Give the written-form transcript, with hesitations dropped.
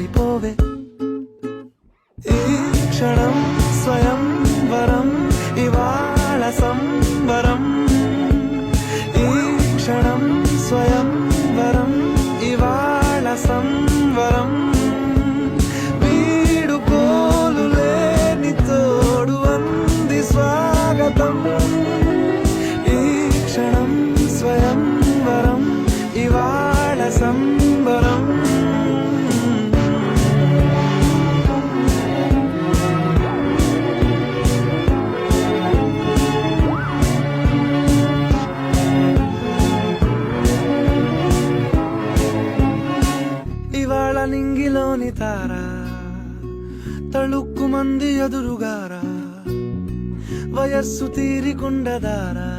మారిపోవే. ఈ క్షణం స్వయంవరం, ఇవాళ సంబరం. ఈ క్షణం స్వయంవరం, ఇవాళ సంవరం. వీడుకోలు లేని తోడు అంది స్వాగతం. ఈ క్షణం స్వయంవరం, ఇవాళ సంబరం. ఇవాళ నింగిలోని తార తళుక్కు మంది ఎదురుగారా, వయస్సు తీరికుండదారా.